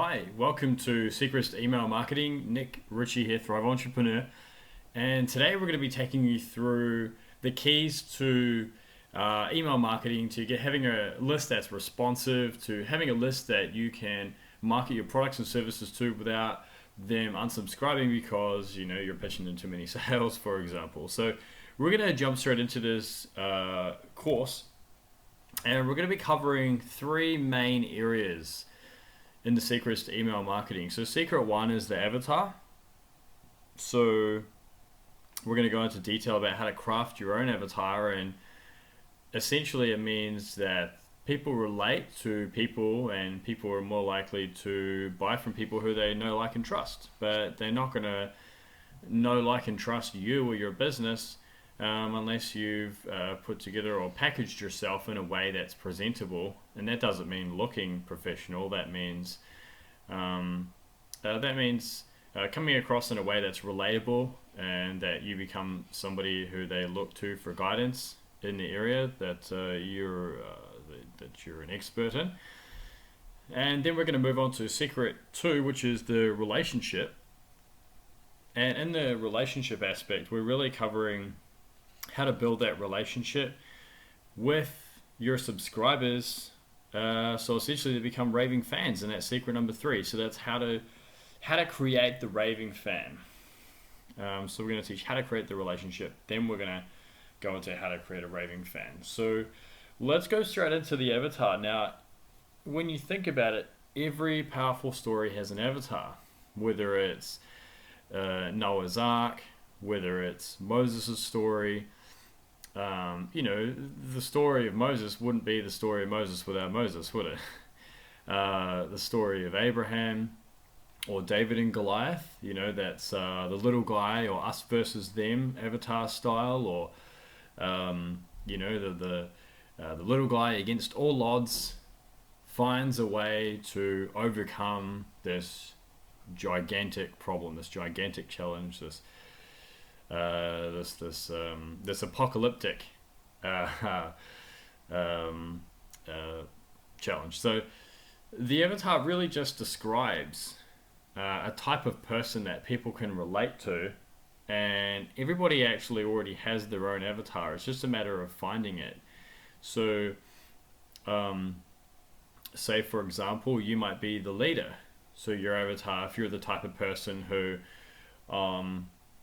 Hi, welcome to Secrets to Email Marketing. Nick Ritchie here, Thrive Entrepreneur. And today we're going to be taking you through the keys to email marketing, to having a list that's responsive, to having a list that you can market your products and services to without them unsubscribing because you're pitching in too many sales, for example. So we're going to jump straight into this course, and we're going to be covering three main areas in the secrets to email marketing. So secret one is the avatar. So we're going to go into detail about how to craft your own avatar, and essentially it means that people relate to people and people are more likely to buy from people who they know, like, and trust. But they're not going to know, like, and trust you or your business unless you've put together or packaged yourself in a way that's presentable. And that doesn't mean looking professional. That means coming across in a way that's relatable, and that you become somebody who they look to for guidance in the area that you're an expert in. And then we're going to move on to secret two, which is the relationship. And in the relationship aspect, we're really covering how to build that relationship with your subscribers, so essentially they become raving fans, and that's secret number three. So that's how to create the raving fan. So we're going to teach how to create the relationship, then we're going to go into how to create a raving fan. So let's go straight into the avatar. Now, when you think about it, every powerful story has an avatar, whether it's Noah's Ark, whether it's Moses' story. The story of Moses wouldn't be the story of Moses without Moses, would it? The story of Abraham or David and Goliath, that's the little guy, or us versus them avatar style, or the little guy against all odds finds a way to overcome this gigantic problem, this gigantic challenge, this apocalyptic challenge. So the avatar really just describes a type of person that people can relate to, and everybody actually already has their own avatar. It's just a matter of finding it. So say, for example, you might be the leader. So your avatar, if you're the type of person who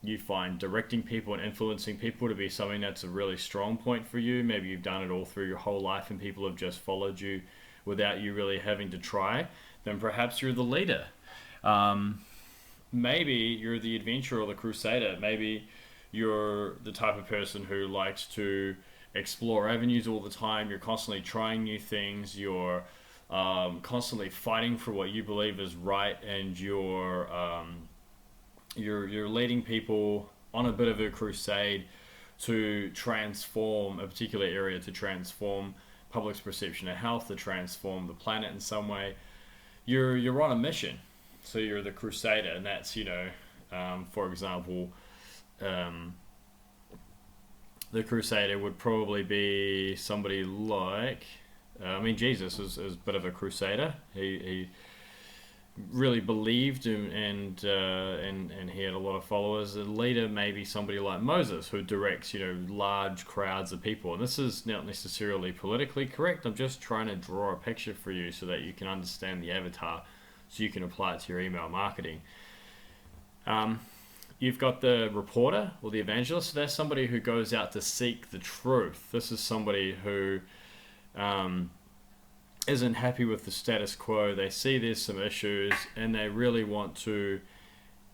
you find directing people and influencing people to be something that's a really strong point for you, maybe you've done it all through your whole life and people have just followed you without you really having to try, then perhaps you're the leader. Maybe you're the adventurer or the crusader. Maybe you're the type of person who likes to explore avenues all the time. You're constantly trying new things. You're constantly fighting for what you believe is right, and you're leading people on a bit of a crusade to transform a particular area, to transform public's perception of health, to transform the planet in some way. You're on a mission. So you're the crusader, and that's, for example, the crusader would probably be somebody like, Jesus is a bit of a crusader. He really believed and he had a lot of followers. A leader may be somebody like Moses, who directs large crowds of people. And this is not necessarily politically correct. I'm just trying to draw a picture for you so that you can understand the avatar, so you can apply it to your email marketing. You've got the reporter or the evangelist. So that's somebody who goes out to seek the truth. This is somebody who isn't happy with the status quo. They see there's some issues and they really want to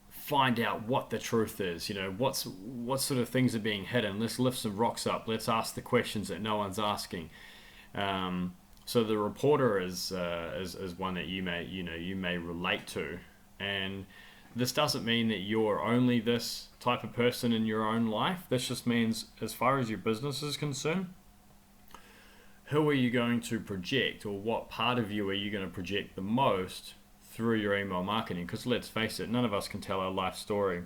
find out what the truth is. What sort of things are being hidden. Let's lift some rocks up. Let's ask the questions that no one's asking. So the reporter is one that you may relate to, and this doesn't mean that you're only this type of person in your own life. This just means, as far as your business is concerned, who are you going to project, or what part of you are you going to project the most through your email marketing? Because let's face it, none of us can tell our life story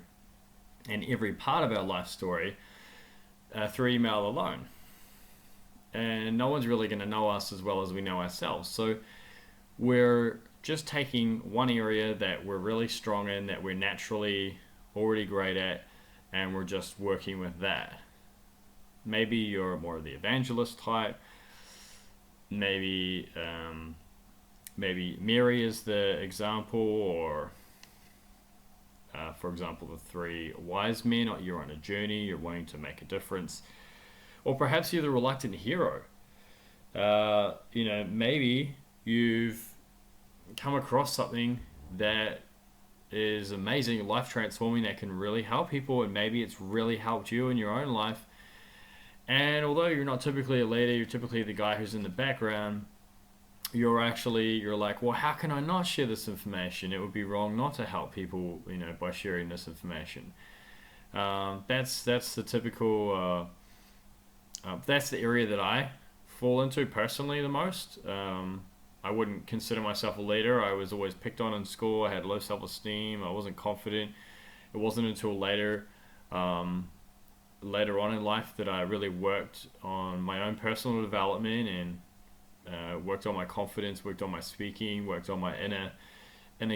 and every part of our life story through email alone. And no one's really going to know us as well as we know ourselves. So we're just taking one area that we're really strong in, that we're naturally already great at, and we're just working with that. Maybe you're more of the evangelist type. Maybe Mary is the example, or for example, the three wise men. Or you're on a journey. You're wanting to make a difference, or perhaps you're the reluctant hero. Maybe you've come across something that is amazing, life transforming, that can really help people, and maybe it's really helped you in your own life. And although you're not typically a leader, you're typically the guy who's in the background, you're like, well, how can I not share this information? It would be wrong not to help people, by sharing this information. That's the typical, that's the area that I fall into personally the most. I wouldn't consider myself a leader. I was always picked on in school. I had low self-esteem. I wasn't confident. It wasn't until later on in life that I really worked on my own personal development and worked on my confidence, worked on my speaking, worked on my inner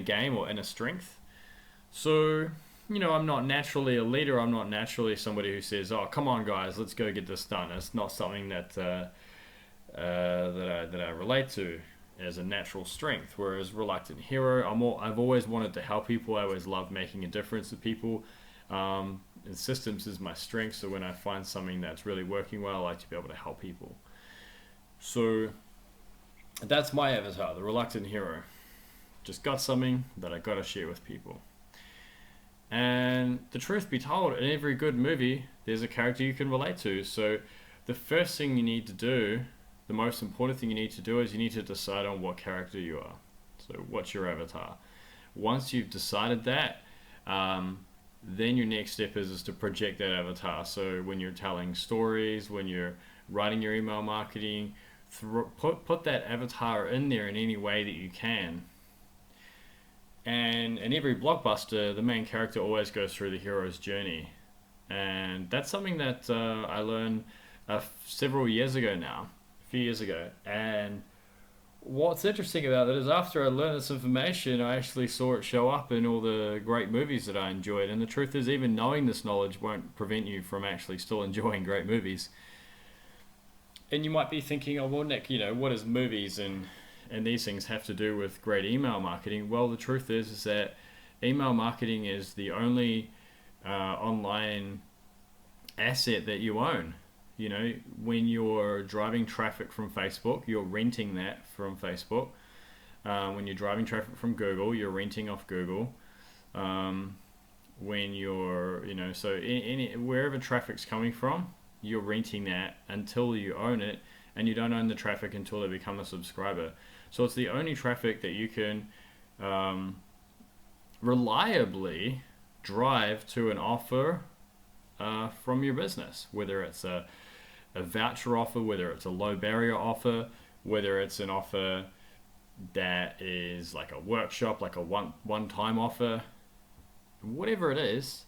game or inner strength. So, I'm not naturally a leader. I'm not naturally somebody who says, "Oh, come on, guys, let's go get this done." It's not something that I relate to as a natural strength. Whereas reluctant hero, I've always wanted to help people. I always love making a difference to people. And systems is my strength. So when I find something that's really working well, I like to be able to help people. So that's my avatar, the reluctant hero. Just got something that I got to share with people. And the truth be told, in every good movie, there's a character you can relate to. So the first thing you need to do, the most important thing you need to do, is you need to decide on what character you are. So what's your avatar? Once you've decided that, then your next step is to project that avatar. So when you're telling stories, when you're writing your email marketing, put that avatar in there in any way that you can. And in every blockbuster, the main character always goes through the hero's journey. And that's something that I learned several years ago now. A few years ago. And what's interesting about it is after I learned this information, I actually saw it show up in all the great movies that I enjoyed. And the truth is, even knowing this knowledge won't prevent you from actually still enjoying great movies. And you might be thinking, oh, well, Nick, what does movies and these things have to do with great email marketing? Well, the truth is that email marketing is the only online asset that you own. When you're driving traffic from Facebook, you're renting that from Facebook. When you're driving traffic from Google, you're renting off Google. When you're, wherever traffic's coming from, you're renting that until you own it, and you don't own the traffic until they become a subscriber. So it's the only traffic that you can reliably drive to an offer from your business, whether it's a voucher offer, whether it's a low barrier offer, whether it's an offer that is like a workshop, like a one-time offer, whatever it is.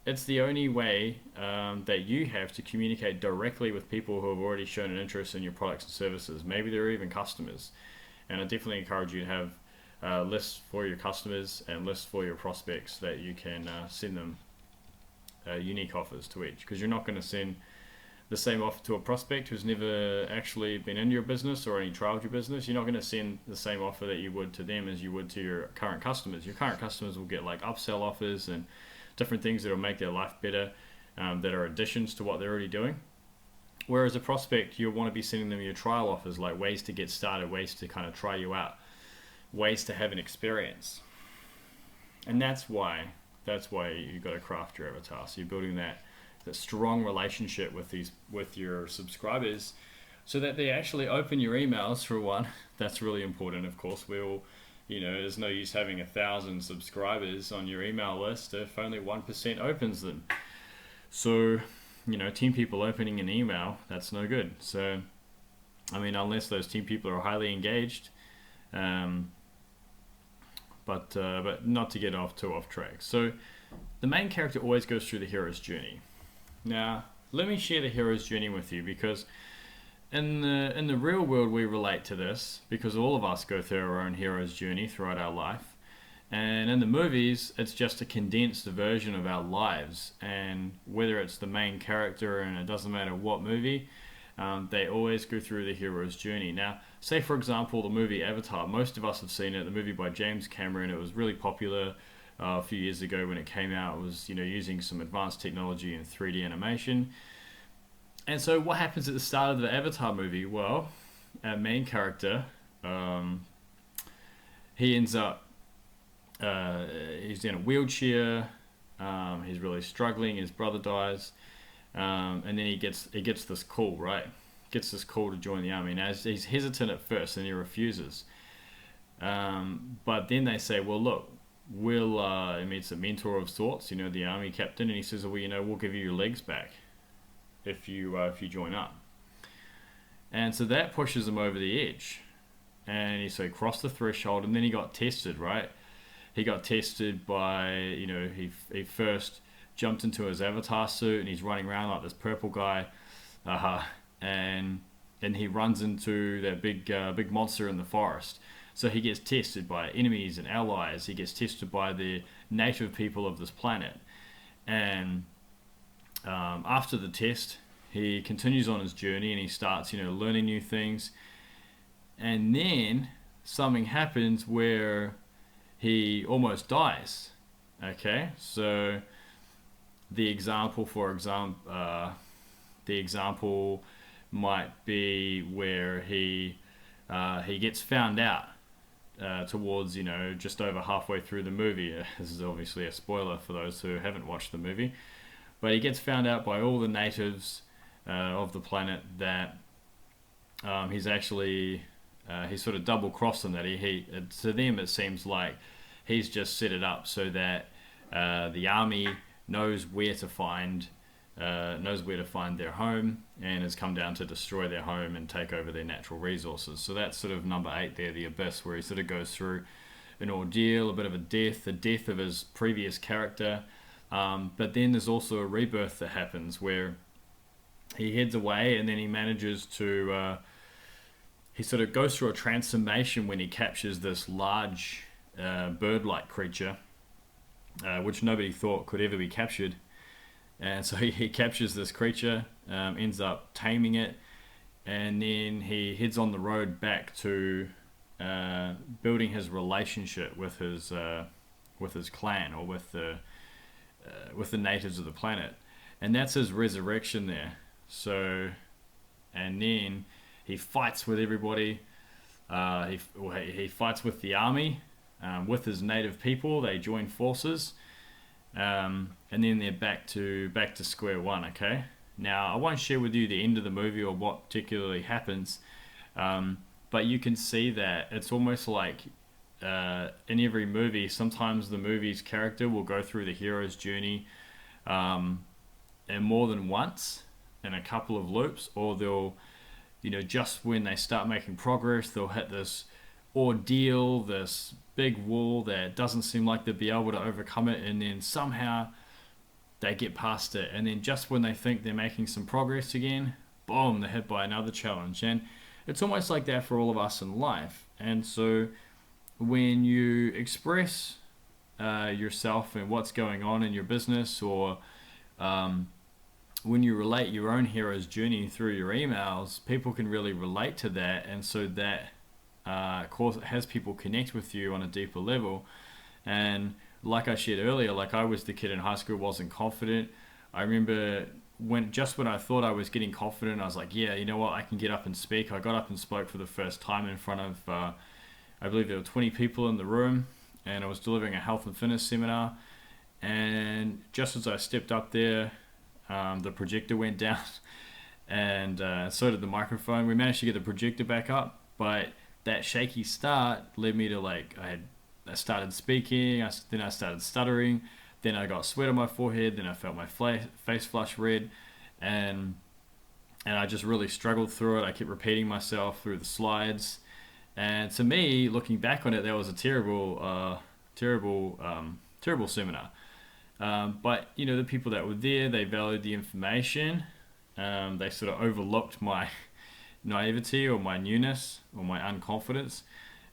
It's the only way that you have to communicate directly with people who have already shown an interest in your products and services. Maybe they're even customers. And I definitely encourage you to have lists for your customers and lists for your prospects that you can send them unique offers to each. Because you're not going to send the same offer to a prospect who's never actually been in your business or only trialed your business. You're not going to send the same offer that you would to them as you would to your current customers. Your current customers will get like upsell offers and different things that will make their life better, that are additions to what they're already doing. Whereas a prospect, you'll want to be sending them your trial offers, like ways to get started, ways to kind of try you out, ways to have an experience. And that's why you've got to craft your avatar. So you're building that strong relationship with your subscribers, so that they actually open your emails, for one. That's really important, of course. There's no use having 1,000 subscribers on your email list if only 1% opens them. So, 10 people opening an email, that's no good. So, unless those 10 people are highly engaged, but not to get off track. So, the main character always goes through the hero's journey. Now, let me share the hero's journey with you, because in the real world, we relate to this because all of us go through our own hero's journey throughout our life. And in the movies, it's just a condensed version of our lives. And whether it's the main character, and it doesn't matter what movie, they always go through the hero's journey. Now, say for example, the movie Avatar. Most of us have seen it. The movie by James Cameron. It was really popular a few years ago when it came out. It was using some advanced technology and 3D animation. And so, what happens at the start of the Avatar movie? Well, our main character, he ends up he's in a wheelchair. He's really struggling. His brother dies, and then he gets this call, right? Gets this call to join the army. Now he's hesitant at first, and he refuses. But then they say, "Well, look, we'll." He meets a mentor of sorts, the army captain, and he says, "Well, we'll give you your legs back if you join up." And so that pushes him over the edge, and he crossed the threshold, and then he got tested, right? He got tested by, he first jumped into his avatar suit and he's running around like this purple guy, and he runs into that big monster in the forest. So he gets tested by enemies and allies. He gets tested by the native people of this planet, and after the test, he continues on his journey and he starts, learning new things, and then something happens where he almost dies. Okay, so the example might be where he gets found out towards just over halfway through the movie. This is obviously a spoiler for those who haven't watched the movie, but he gets found out by all the natives of the planet that he's actually he sort of double crossed them. That he to them it seems like he's just set it up so that the army knows where to find their home, and has come down to destroy their home and take over their natural resources. So that's sort of number 8 there, the Abyss, where he sort of goes through an ordeal, a bit of a death, the death of his previous character, but then there's also a rebirth that happens where he heads away, and then he manages to he sort of goes through a transformation when he captures this large bird-like creature, which nobody thought could ever be captured. And so he captures this creature, ends up taming it, and then he heads on the road back to building his relationship with his clan, or with the natives of the planet, and that's his resurrection there. So, and then he fights with everybody. He fights with the army, with his native people. They join forces, and then they're back to square one. Okay. Now I won't share with you the end of the movie or what particularly happens, but you can see that it's almost like in every movie, sometimes the movie's character will go through the hero's journey, and more than once in a couple of loops, or they'll just when they start making progress, they'll hit this ordeal, this big wall that doesn't seem like they'll be able to overcome it, and then somehow they get past it, and then just when they think they're making some progress again, boom, they're hit by another challenge. And it's almost like that for all of us in life. And so when you express yourself and what's going on in your business, or when you relate your own hero's journey through your emails, people can really relate to that, and so that has people connect with you on a deeper level. And like I shared earlier, like I was the kid in high school, wasn't confident. I remember when I thought I was getting confident, I was like, yeah, you know what, I can get up and speak. I got up and spoke for the first time in front of, I believe there were 20 people in the room, and I was delivering a health and fitness seminar. And just as I stepped up there, the projector went down, and so did the microphone. We managed to get the projector back up, but that shaky start led me to I started speaking, then I started stuttering, then I got sweat on my forehead, then I felt my face flush red, and I just really struggled through it. I kept repeating myself through the slides, and to me, looking back on it, that was a terrible seminar. But the people that were there, they valued the information. They sort of overlooked my naivety or my newness or my unconfidence.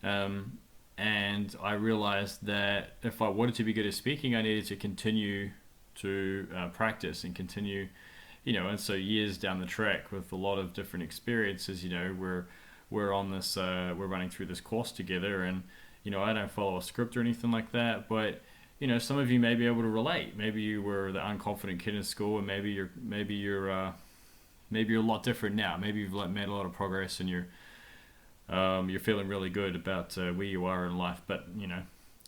And I realized that if I wanted to be good at speaking, I needed to continue to practice and continue, and so years down the track with a lot of different experiences, we're on this, we're running through this course together, and I don't follow a script or anything like that, but some of you may be able to relate. Maybe you were the unconfident kid in school, and maybe you're a lot different now. Maybe you've made a lot of progress, and you're feeling really good about where you are in life. But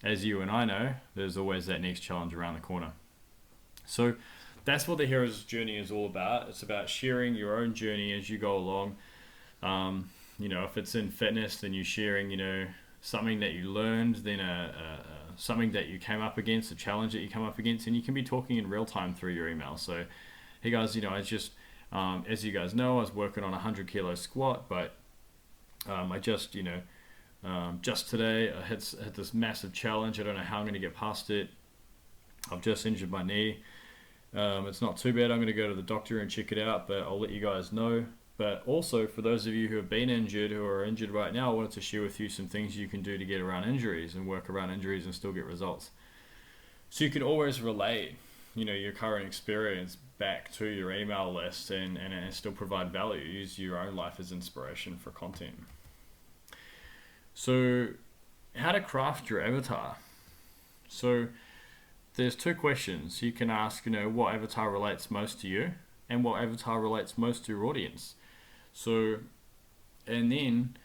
as you and I know, there's always that next challenge around the corner. So that's what the hero's journey is all about. It's about sharing your own journey as you go along. If it's in fitness, then you're sharing, something that you learned, then something that you came up against, a challenge that you come up against, and you can be talking in real time through your email. So, hey guys, I just, as you guys know, I was working on a 100 kilo squat, but I just, just today I hit this massive challenge. I don't know how I'm going to get past it. I've just injured my knee. It's not too bad. I'm going to go to the doctor and check it out, but I'll let you guys know. But also, for those of you who have been injured, who are injured right now, I wanted to share with you some things you can do to get around injuries and work around injuries and still get results. So you can always relate, your current experience back to your email list and still provide value. Use your own life as inspiration for content. So, how to craft your avatar. So, there's two questions. You can ask, what avatar relates most to you and what avatar relates most to your audience. So, and then,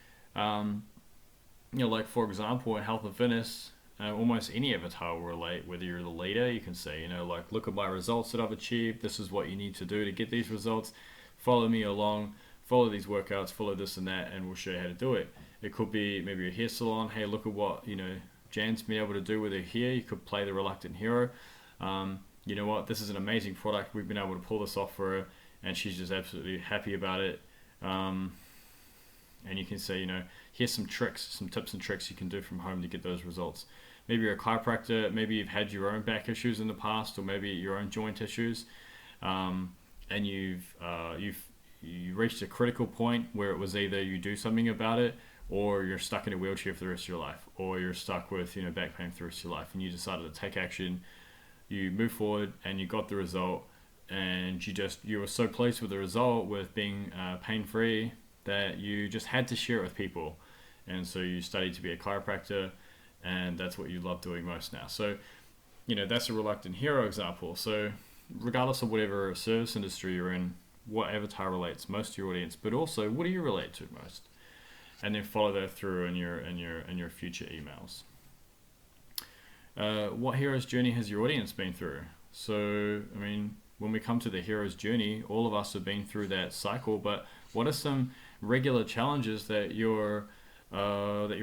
like for example, in health and fitness, almost any avatar will relate. Whether you're the leader, you can say, look at my results that I've achieved. This is what you need to do to get these results. Follow me along, follow these workouts, follow this and that, and we'll show you how to do it. It could be maybe a hair salon. Hey, look at what, Jan's been able to do with her hair. You could play the reluctant hero. You know what? This is an amazing product. We've been able to pull this off for her, and she's just absolutely happy about it. And you can say, here's some tricks, some tips and tricks you can do from home to get those results. Maybe you're a chiropractor. Maybe you've had your own back issues in the past, or maybe your own joint issues, and you reached a critical point where it was either you do something about it, or you're stuck in a wheelchair for the rest of your life, or you're stuck with back pain for the rest of your life, and you decided to take action. You move forward and you got the result, and you were so pleased with the result, with being pain-free, that you just had to share it with people. And so you studied to be a chiropractor, and that's what you love doing most now. So that's a reluctant hero example. So regardless of whatever service industry you're in, what avatar relates most to your audience, but also what do you relate to most? And then follow that through in your future emails. What hero's journey has your audience been through? So, when we come to the hero's journey, all of us have been through that cycle, but what are some regular challenges that your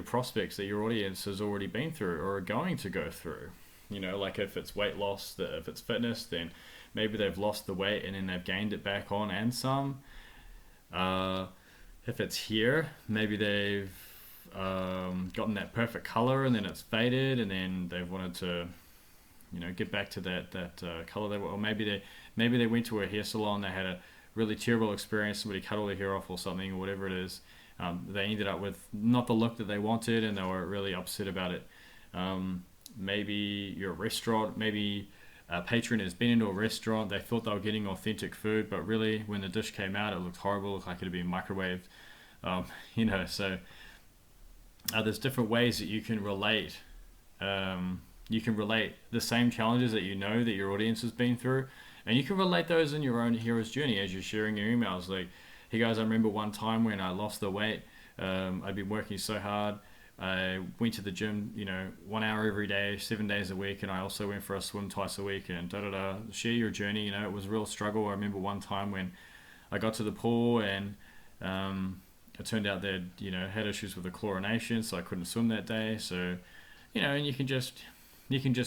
prospects, that your audience has already been through or are going to go through? Like if it's weight loss, if it's fitness, then maybe they've lost the weight and then they've gained it back on and some. If it's hair, maybe they've gotten that perfect color and then it's faded, and then they've wanted to get back to that color they were, or maybe they went to a hair salon, they had a really terrible experience, somebody cut all their hair off or something, or whatever it is. They ended up with not the look that they wanted, and they were really upset about it. Maybe you're a restaurant, maybe a patron has been into a restaurant, they thought they were getting authentic food, but really when the dish came out, it looked horrible, it looked like it had been microwaved. So there's different ways that you can relate. You can relate the same challenges that that your audience has been through, and you can relate those in your own hero's journey as you're sharing your emails. Like, hey guys, I remember one time when I lost the weight. I'd been working so hard. I went to the gym, 1 hour every day, 7 days a week, and I also went for a swim twice a week, and share your journey. It was a real struggle. I remember one time when I got to the pool, and it turned out they'd had issues with the chlorination, so I couldn't swim that day. So and you can just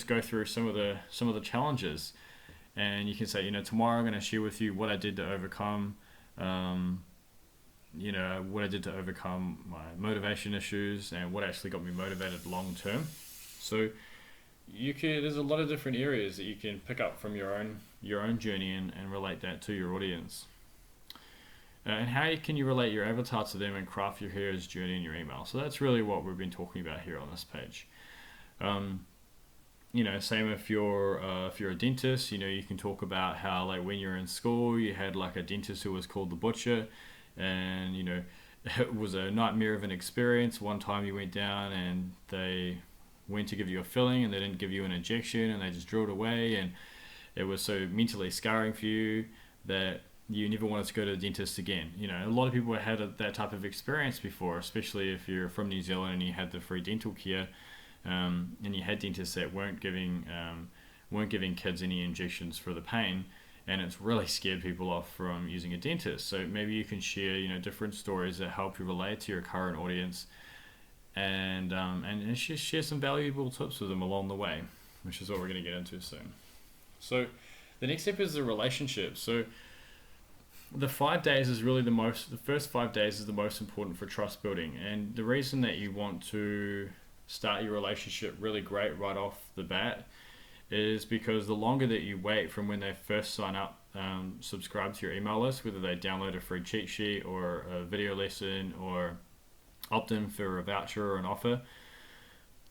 go through some of the challenges, and you can say, tomorrow I'm going to share with you what I did to overcome what I did to overcome my motivation issues and what actually got me motivated long term. So there's a lot of different areas that you can pick up from your own journey and relate that to your audience. And how can you relate your avatar to them and craft your hero's journey in your email? So that's really what we've been talking about here on this page. Same if you're a dentist, you can talk about how like when you're in school, you had like a dentist who was called the butcher, and it was a nightmare of an experience. One time you went down and they went to give you a filling and they didn't give you an injection and they just drilled away, and it was so mentally scarring for you that you never wanted to go to the dentist again. A lot of people had that type of experience before, especially if you're from New Zealand and you had the free dental care, and you had dentists that weren't giving kids any injections for the pain, and it's really scared people off from using a dentist. So maybe you can share different stories that help you relate to your current audience, and just share some valuable tips with them along the way, which is what we're going to get into soon. So the next step is the relationship. So the 5 days is really the first 5 days is the most important for trust building, and the reason that you want to start your relationship really great right off the bat is because the longer that you wait from when they first sign up, subscribe to your email list, whether they download a free cheat sheet or a video lesson or opt in for a voucher or an offer,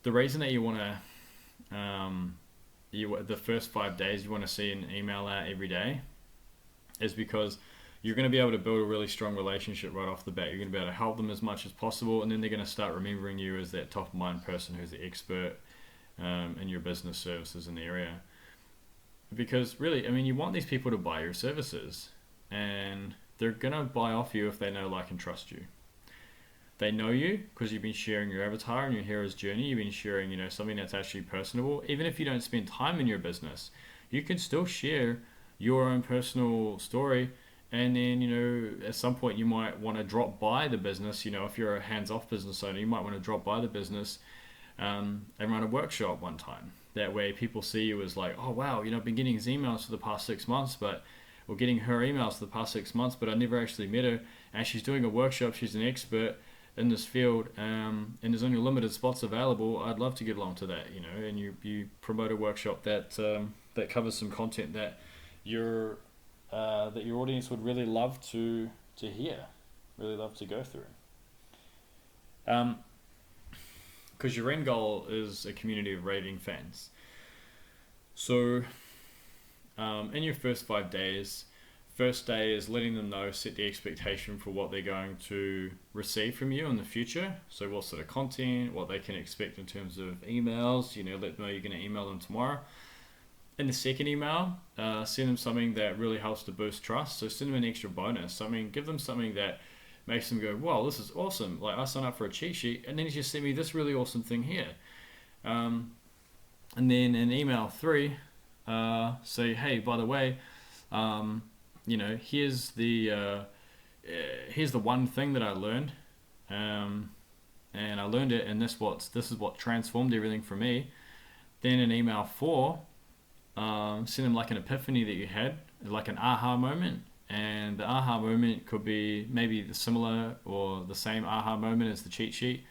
the reason that you want to the first 5 days you want to see an email out every day is because you're going to be able to build a really strong relationship right off the bat. You're going to be able to help them as much as possible, and then they're going to start remembering you as that top of mind person who's the expert in your business services in the area. Because really, you want these people to buy your services, and they're going to buy off you if they know, like, and trust you. They know you because you've been sharing your avatar and your hero's journey. You've been sharing, something that's actually personable. Even if you don't spend time in your business, you can still share your own personal story. And then, at some point you might want to drop by the business. If you're a hands-off business owner, you might want to drop by the business and run a workshop one time. That way people see you as like, oh, wow, I've been getting his emails for the past 6 months, or getting her emails for the past 6 months, but I never actually met her. And she's doing a workshop. She's an expert in this field, and there's only limited spots available. I'd love to get along to that, and you promote a workshop that covers some content that your audience would really love to hear, really love to go through. Because your end goal is a community of raving fans. So in your first 5 days, first day is letting them know, set the expectation for what they're going to receive from you in the future. So what sort of content, what they can expect in terms of emails, let them know you're going to email them tomorrow. In the second email, send them something that really helps to boost trust. So send them an extra bonus. Give them something that makes them go, wow, this is awesome. Like, I signed up for a cheat sheet, and then you just sent me this really awesome thing here. And then in email 3, say, hey, by the way, here's the one thing that I learned, and I learned it, and this is what transformed everything for me. Then in email 4, send them like an epiphany that you had, like an aha moment, and the aha moment could be maybe the similar or the same aha moment as the cheat sheet,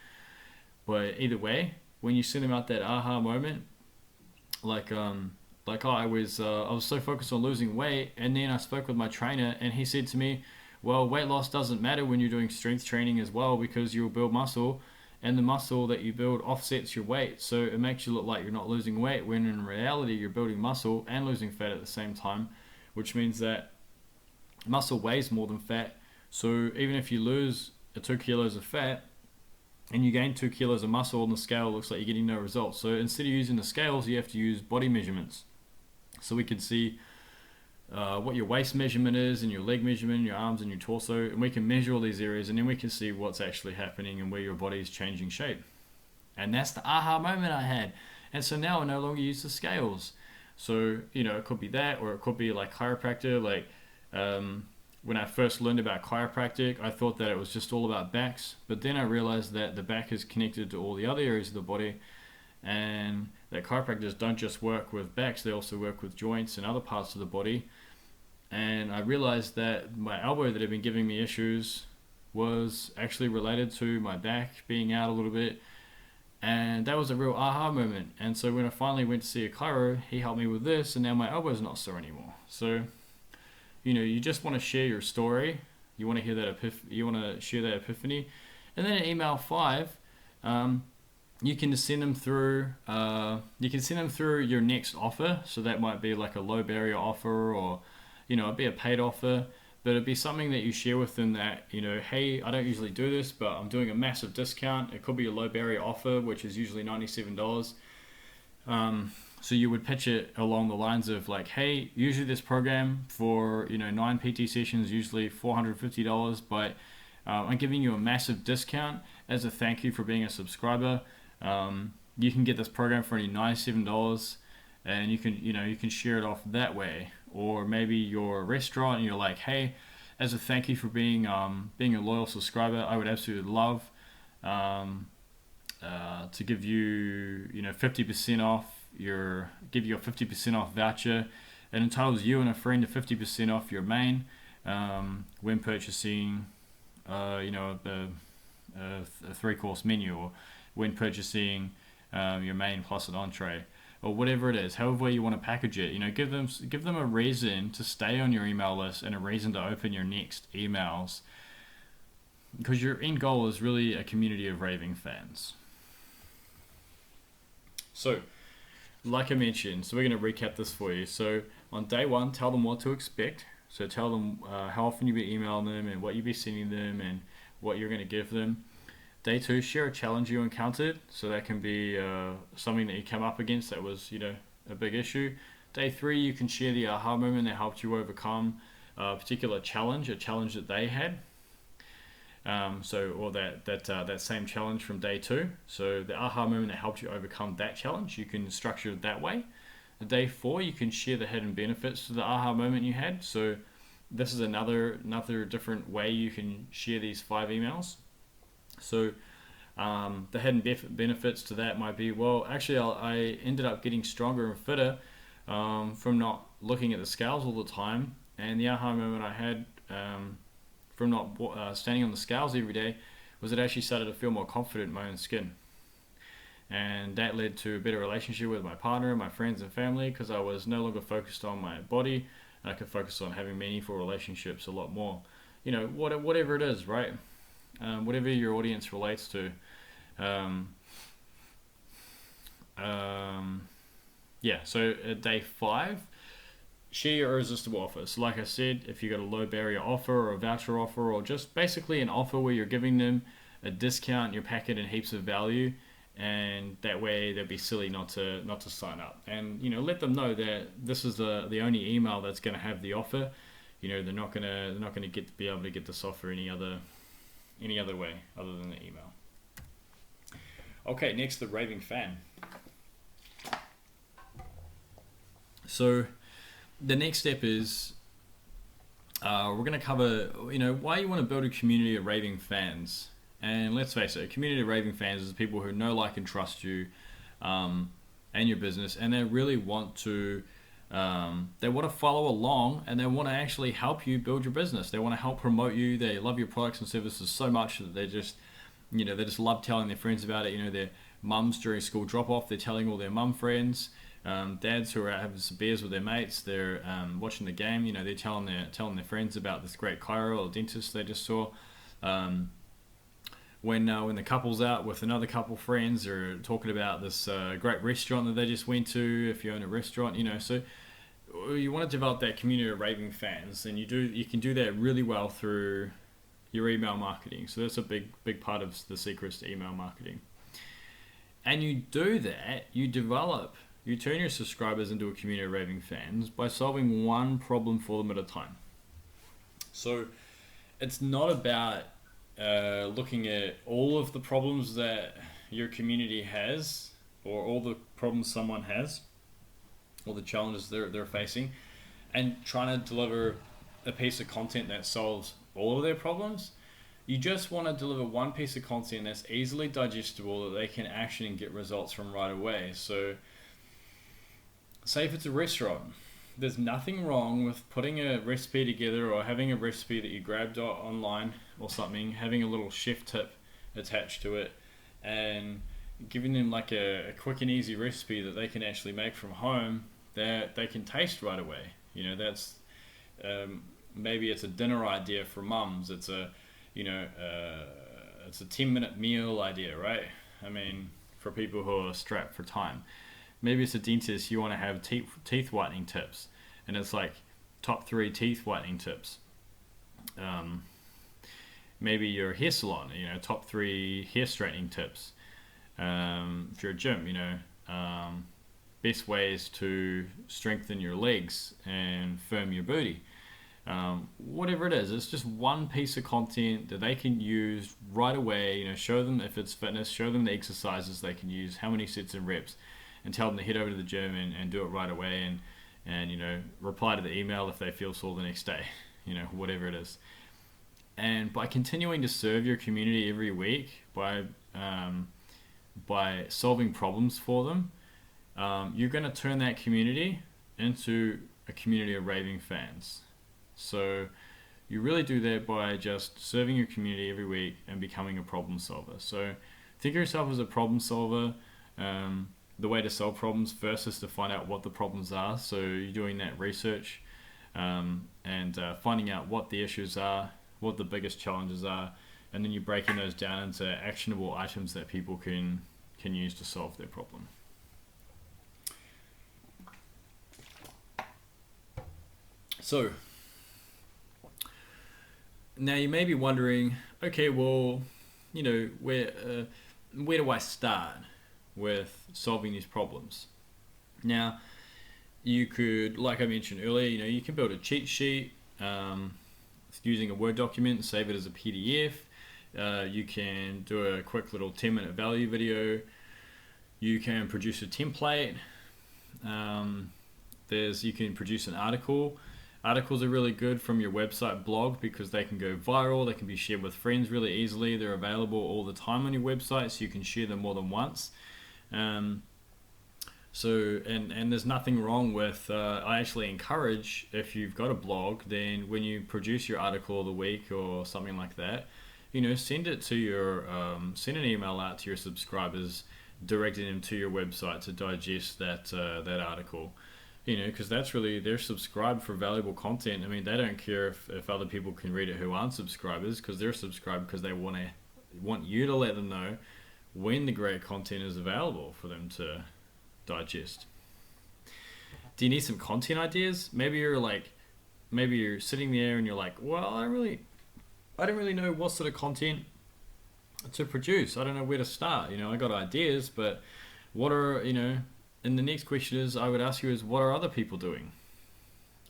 but either way, when you send them out that aha moment, I was so focused on losing weight, and then I spoke with my trainer and he said to me, well, weight loss doesn't matter when you're doing strength training as well, because you'll build muscle, and the muscle that you build offsets your weight, so it makes you look like you're not losing weight, when in reality you're building muscle and losing fat at the same time, which means that muscle weighs more than fat. So even if you lose 2 kilos of fat and you gain 2 kilos of muscle on the scale, it looks like you're getting no results. So instead of using the scales, you have to use body measurements. So we can see what your waist measurement is, and your leg measurement, your arms and your torso, and we can measure all these areas, and then we can see what's actually happening and where your body is changing shape. And that's the aha moment I had. And so now I no longer use the scales. So it could be that, or it could be like chiropractor. Like when I first learned about chiropractic, I thought that it was just all about backs, but then I realized that the back is connected to all the other areas of the body, and that chiropractors don't just work with backs, they also work with joints and other parts of the body. And I realized that my elbow that had been giving me issues was actually related to my back being out a little bit, and that was a real aha moment. And so when I finally went to see a chiro, he helped me with this, and now my elbow's not sore anymore. So you just want to share your story, You want to hear that you want to share that epiphany. And then in email 5, you can send them through. You can send them through your next offer. So that might be like a low barrier offer, or it'd be a paid offer. But it'd be something that you share with them that, hey, I don't usually do this, but I'm doing a massive discount. It could be a low barrier offer, which is usually $97. So you would pitch it along the lines of like, hey, usually this program for 9 PT sessions, usually $450, but I'm giving you a massive discount as a thank you for being a subscriber. You can get this program for only $97, and you can share it off that way. Or maybe you're a restaurant and you're like, hey, as a thank you for being a loyal subscriber, I would absolutely love to give you 50% off give you a 50% off voucher. It entitles you and a friend to 50% off your main when purchasing a 3-course menu, or when purchasing your main plus an entree, or whatever it is, however you want to package it. Give them a reason to stay on your email list and a reason to open your next emails, because your end goal is really a community of raving fans. So, like I mentioned, so we're going to recap this for you. So on day 1, tell them what to expect. So tell them how often you'll be emailing them and what you'll be sending them and what you're going to give them. Day 2, share a challenge you encountered. So that can be something that you come up against that was, a big issue. Day 3, you can share the aha moment that helped you overcome a particular challenge, a challenge that they had. Or that same challenge from day 2. So the aha moment that helped you overcome that challenge, you can structure it that way. Day 4, you can share the hidden benefits to the aha moment you had. So this is another different way you can share these 5 emails. So the hidden benefits to that might be, well, actually I ended up getting stronger and fitter from not looking at the scales all the time. And the aha moment I had from not standing on the scales every day was it actually started to feel more confident in my own skin. And that led to a better relationship with my partner, my friends and family, because I was no longer focused on my body, and I could focus on having meaningful relationships a lot more. Whatever it is, right? Whatever your audience relates to. So at day 5, share your irresistible offer. So like I said, if you got a low barrier offer or a voucher offer, or just basically an offer where you're giving them a discount, you're packing in heaps of value, and that way they'd be silly not to sign up. And let them know that this is the only email that's going to have the offer. They're not going to be able to get this offer any other way other than the email. Okay, next, the raving fan. So the next step is we're going to cover why you want to build a community of raving fans. And let's face it, a community of raving fans is people who know, like, and trust you and your business, and they really want to follow along, and they want to actually help you build your business. They want to help promote you. They love your products and services so much that they just love telling their friends about it. Their mums during school drop off, they're telling all their mum friends. Dads who are out having some beers with their mates, they're watching the game. They're telling their friends about this great chiro or dentist they just saw. When the couple's out with another couple friends, or talking about this great restaurant that they just went to. If you own a restaurant, so you want to develop that community of raving fans, and you can do that really well through your email marketing. So that's a big part of the secrets to email marketing. And you do that, you turn your subscribers into a community of raving fans by solving one problem for them at a time. So it's not about looking at all of the problems that your community has, or all the problems someone has, or the challenges they're facing, and trying to deliver a piece of content that solves all of their problems. You just want to deliver one piece of content that's easily digestible, that they can action and get results from right away. So say if it's a restaurant, there's nothing wrong with putting a recipe together, or having a recipe that you grabbed online or something, having a little chef tip attached to it, and giving them like a quick and easy recipe that they can actually make from home that they can taste right away. That's maybe it's a dinner idea for mums. It's a, you know, it's a 10-minute meal idea, right? I mean, for people who are strapped for time. Maybe it's a dentist, you want to have teeth whitening tips, and it's like top 3 teeth whitening tips. Um, Maybe your hair salon, top 3 hair straightening tips. If you're a gym, best ways to strengthen your legs and firm your booty. Whatever it is, it's just one piece of content that they can use right away. Show them if it's fitness, show them the exercises they can use, how many sets and reps, and tell them to head over to the gym and do it right away, and reply to the email if they feel sore the next day, whatever it is. And by continuing to serve your community every week, by solving problems for them, you're going to turn that community into a community of raving fans. So you really do that by just serving your community every week and becoming a problem solver. So think of yourself as a problem solver. The way to solve problems first is to find out what the problems are. So you're doing that research and finding out what the issues are, what the biggest challenges are, and then you're breaking those down into actionable items that people can use to solve their problem. So now you may be wondering, okay, well, where do I start with solving these problems? Now, you could, like I mentioned earlier, you can build a cheat sheet using a Word document and save it as a PDF. You can do a quick little 10-minute value video. You can produce a template. You can produce an article. Articles are really good from your website blog because they can go viral. They can be shared with friends really easily. They're available all the time on your website, so you can share them more than once. So there's nothing wrong with, I actually encourage, if you've got a blog, then when you produce your article of the week or something like that, send it to your, send an email out to your subscribers, directing them to your website to digest that article, because that's really, they're subscribed for valuable content. I mean, they don't care if other people can read it who aren't subscribers, because they're subscribed because they want you to let them know when the great content is available for them to digest. Do you need some content ideas? Maybe you're sitting there and you're like, well, I don't really know what sort of content to produce. I don't know where to start. I got ideas, but what are, and the next question is, I would ask you is, what are other people doing?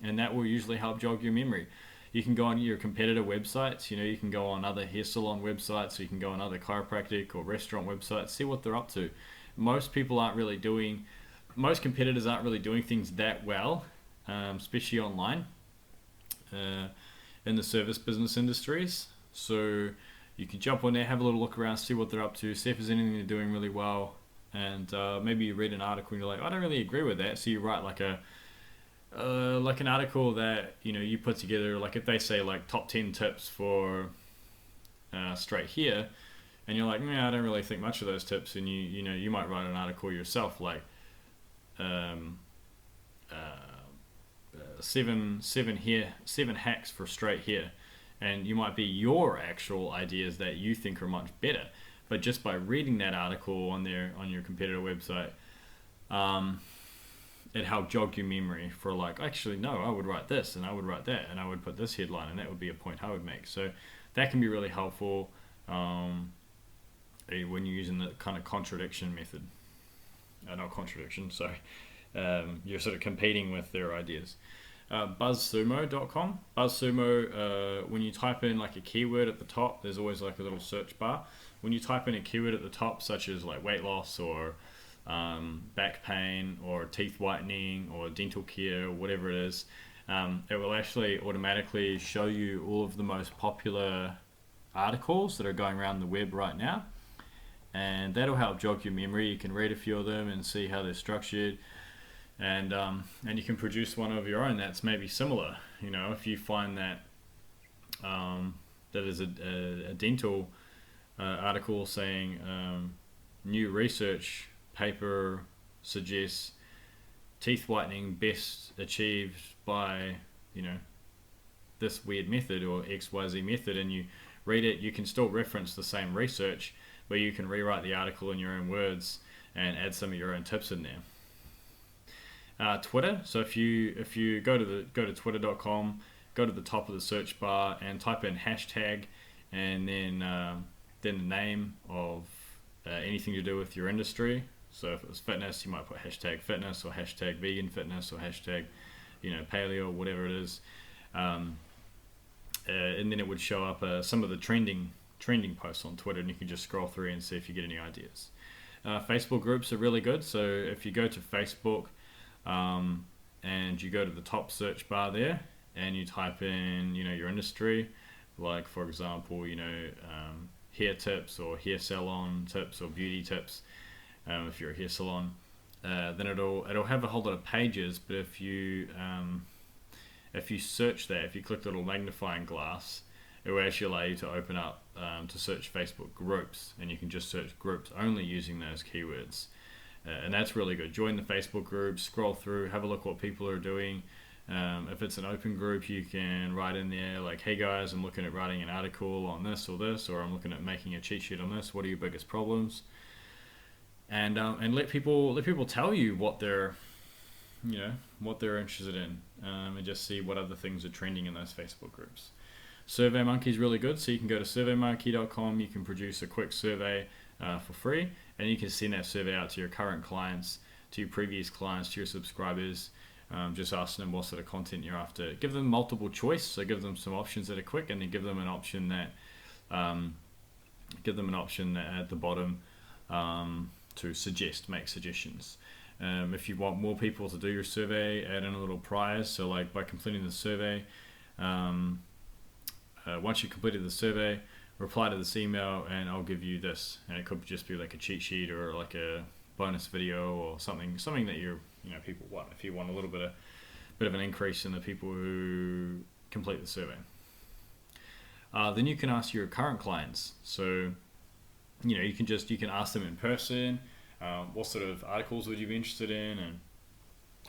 And that will usually help jog your memory. You can go on your competitor websites, you can go on other hair salon websites, so you can go on other chiropractic or restaurant websites, see what they're up to. Most competitors aren't really doing things that well, especially online, in the service business industries. So you can jump on there, have a little look around, see what they're up to, see if there's anything they're doing really well, and maybe you read an article and you're like, I don't really agree with that. So you write like an article that you put together, like if they say like top 10 tips for straight hair, and you're like, I don't really think much of those tips, and you might write an article yourself, like seven hacks for straight hair, and you might be your actual ideas that you think are much better, but just by reading that article on your competitor website, it helped jog your memory for like, actually no, I would write this and I would write that and I would put this headline and that would be a point I would make. So that can be really helpful when you're using the kind of contradiction method. Not contradiction, sorry. You're sort of competing with their ideas. BuzzSumo.com. BuzzSumo, when you type in like a keyword at the top, there's always like a little search bar. When you type in a keyword at the top, such as like weight loss or back pain or teeth whitening or dental care or whatever it is, it will actually automatically show you all of the most popular articles that are going around the web right now, and that'll help jog your memory. You can read a few of them and see how they're structured, and you can produce one of your own that's maybe similar. If you find that that is a dental article saying new research paper suggests teeth whitening best achieved by this weird method or XYZ method and you read it, you can still reference the same research, but you can rewrite the article in your own words and add some of your own tips in there. Twitter. So if you go to twitter.com, go to the top of the search bar and type in hashtag, and then the name of anything to do with your industry. So if it was fitness, you might put hashtag fitness or hashtag vegan fitness or hashtag, paleo, whatever it is. And then it would show up some of the trending posts on Twitter, and you can just scroll through and see if you get any ideas. Facebook groups are really good. So if you go to Facebook and you go to the top search bar there and you type in your industry, like for example hair tips or hair salon tips or beauty tips, if you're a hair salon, then it'll have a whole lot of pages. But if you search that, if you click the little magnifying glass, it will actually allow you to open up to search Facebook groups, and you can just search groups only using those keywords, and that's really good. Join the Facebook groups, scroll through, have a look what people are doing. If it's an open group, you can write in there like, hey guys, I'm looking at writing an article on this or this, or I'm looking at making a cheat sheet on this. What are your biggest problems? And let people tell you what they're interested in, and just see what other things are trending in those Facebook groups. SurveyMonkey is really good, so you can go to surveymonkey.com. You can produce a quick survey for free, and you can send that survey out to your current clients, to your previous clients, to your subscribers. Just asking them what sort of content you're after. Give them multiple choice, so give them some options that are quick, and then give them an option that at the bottom to make suggestions. If you want more people to do your survey, add in a little prize. So like by completing the survey, once you've completed the survey, reply to this email and I'll give you this. And it could just be like a cheat sheet or like a bonus video or something that people want, if you want a little bit of an increase in the people who complete the survey. Then you can ask your current clients. So you can ask them in person, what sort of articles would you be interested in,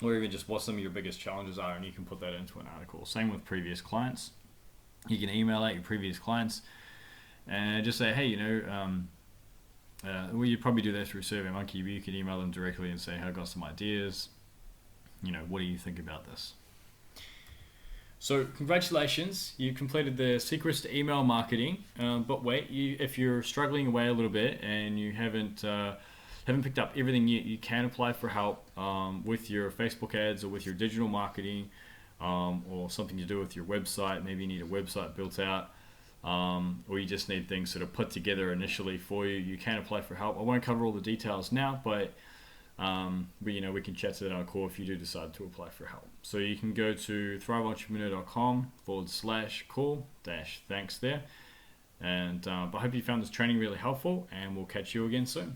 or even just what some of your biggest challenges are, and you can put that into an article. Same with previous clients. You can email out your previous clients and just say, hey, well, you'd probably do that through SurveyMonkey, but you could email them directly and say, hey, I've got some ideas. What do you think about this? So congratulations, you completed the secrets to email marketing. But wait, if you're struggling away a little bit and you haven't picked up everything yet, you can apply for help with your Facebook ads or with your digital marketing, or something to do with your website. Maybe you need a website built out, or you just need things sort of put together initially for you. You can apply for help. I won't cover all the details now, but we can chat to that on a call if you do decide to apply for help. So you can go to thriveentrepreneur.com/call-thanks there. And I hope you found this training really helpful, and we'll catch you again soon.